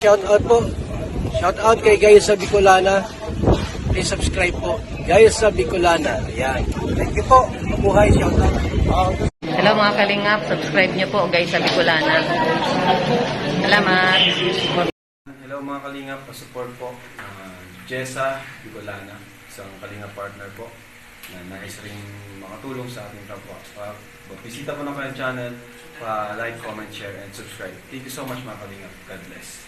shout out po. Shout out kay Gayus sa Bicolana. Please subscribe po. Gayus sa Bicolana. Ayan. Thank you po. Mabuhay. Shout out. Hello mga kalingap, subscribe nyo po guys sa Bicolana. Salamat. Hello mga kalingap, support po. Jessa Bicolana, isang kalingap partner po na nais ring makatulong sa ating kapwa. Bisita po ng kanyang channel, like, comment, share, and subscribe. Thank you so much mga kalingap. God bless.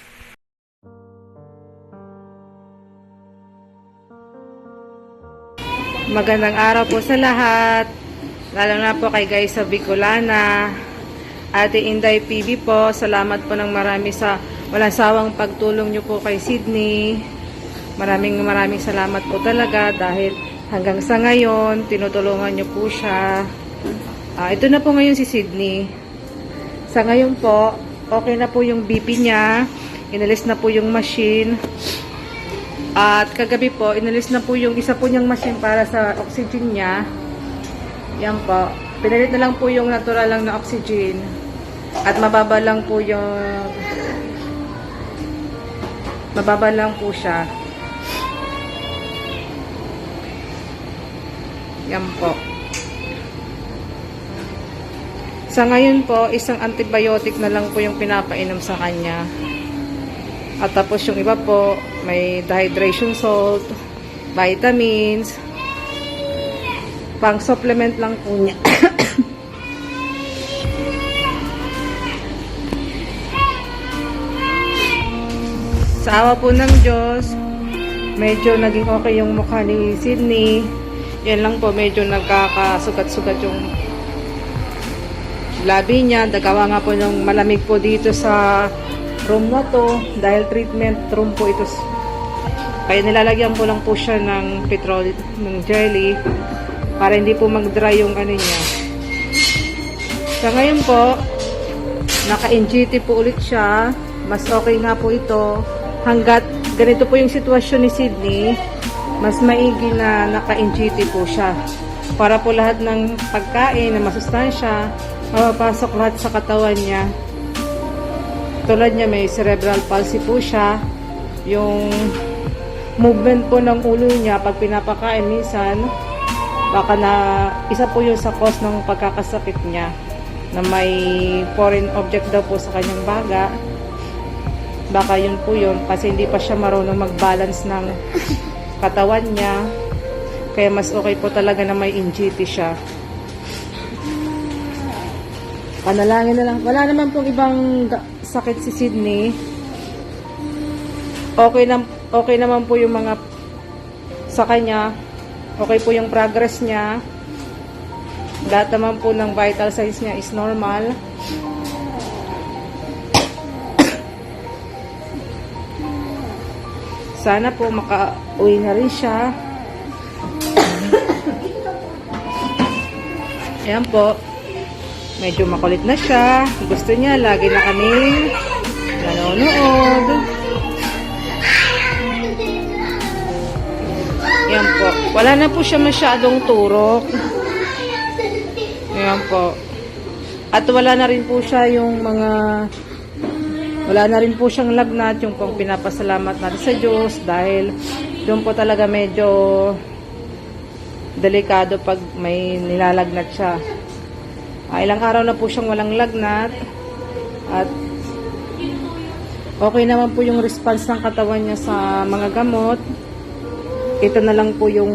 Magandang araw po sa lahat, lalo na po kay guys sa Bicolana. Ate Inday PB po, salamat po ng marami sa walang sawang pagtulong nyo po kay Sydney. Maraming salamat po talaga dahil hanggang sa ngayon tinutulungan nyo po siya. Ito na po ngayon si Sydney. Sa ngayon po, okay na po yung BP niya, inalis na po yung machine. At kagabi po, inalis na po yung isa po niyang machine para sa oxygen niya. Yan po. Pinalit na lang po yung natural lang na oxygen. At mababa lang po siya. Yan po. Sa ngayon po, isang antibiotic na lang po yung pinapainom sa kanya. At tapos yung iba po, may dehydration salt, vitamins, pang supplement lang po niya. Sa awa po ng Diyos, medyo naging okay yung mukha ni Sydney. Yan lang po, medyo nagkakasugat-sugat yung labi niya. Dagawa nga po ng malamig po dito sa room na to dahil treatment room po ito. Kaya nilalagyan ko lang po siya ng petrol, ng jelly para hindi po mag-dry yung ano niya. Sa ngayon po, naka-NGT po ulit siya. Mas okay nga po ito. Hanggat ganito po yung sitwasyon ni Sydney, mas maigi na naka-NGT po siya. Para po lahat ng pagkain na masustansya, mapapasok lahat sa katawan niya. Tulad niya, may cerebral palsy po siya. Yung movement po ng ulo niya pag pinapakain minsan, baka na isa po yun sa cause ng pagkakasakit niya, na may foreign object daw po sa kanyang baga. Baka yun po yun kasi hindi pa siya marunong mag-balance ng katawan niya. Kaya mas okay po talaga na may NGT siya. Panalangin na lang. Wala naman pong ibang sakit si Sydney. Okay naman po yung mga sa kanya. Okay po yung progress niya. Lahat naman po ng vital signs niya is normal. Sana po maka-uwi na rin siya. Ayan po. Medyo makulit na siya. Gusto niya, lagi na kaming nanonood. Yan po. Wala na po siya masyadong turok. Yan po. At wala na rin po siya yung mga... Wala na rin po siyang lagnat, yung pong pinapasalamat natin sa Diyos. Dahil doon po talaga medyo delikado pag may nilalagnat siya. Ilang araw na po siyang walang lagnat at okay naman po yung response ng katawan niya sa mga gamot. Ito na lang po yung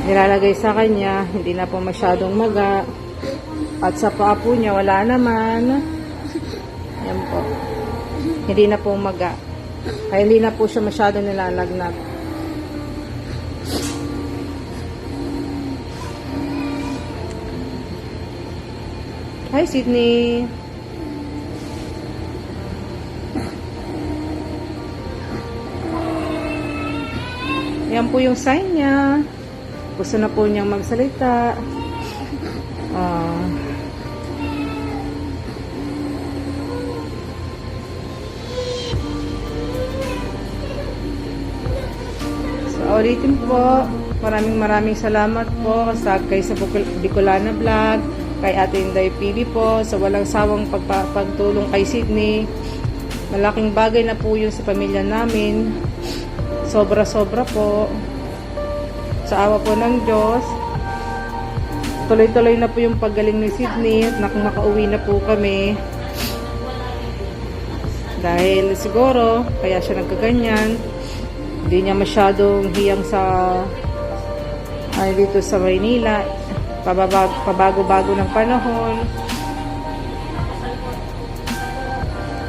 nilalagay sa kanya, hindi na po masyadong maga, at sa paa po niya wala naman. Yan po, hindi na po maga, kaya hindi na po siya masyadong nilalagnat. Hi, Sydney. Yan po yung sign niya. Gusto na po niyang magsalita. Ulitin po, maraming salamat po kay sa Bicolana Vlog, kay Ate Inday PB po, sa walang sawang pagtulong kay Sydney. Malaking bagay na po yun sa pamilya namin. Sobra-sobra po. Sa awa po ng Diyos. Tuloy-tuloy na po yung paggaling ni Sydney at nakauwi na po kami. Dahil siguro, kaya siya nagkaganyan. Hindi niya masyadong hiyang sa dito sa Maynila. Pabago-bago ng panahon.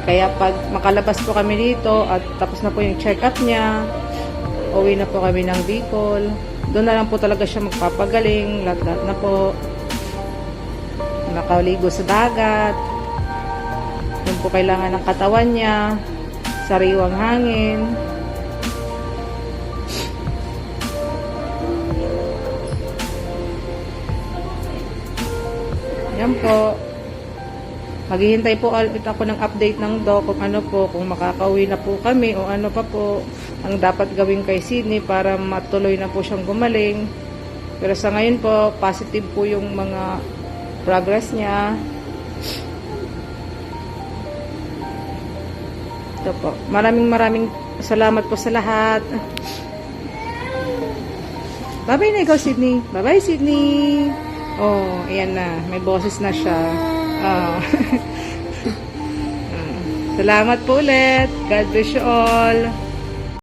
Kaya pag makalabas po kami dito at tapos na po yung check-up niya, uwi na po kami ng Bicol. Doon na lang po talaga siya magpapagaling. Lahat-lahat na po. Nakaligo sa dagat. Doon po kailangan ng katawan niya. Sariwang hangin. Yan po. Maghihintay po ulit ako ng update ng doc kung ano po, kung makakauwi na po kami o ano pa po ang dapat gawin kay Sydney para matuloy na po siyang gumaling. Pero sa ngayon po, positive po yung mga progress niya. Ito po. Maraming salamat po sa lahat. Bye-bye na ikaw, Sydney. Bye-bye, Sydney. Oh, ayan na. May boses na siya. Salamat po ulit. God bless you all.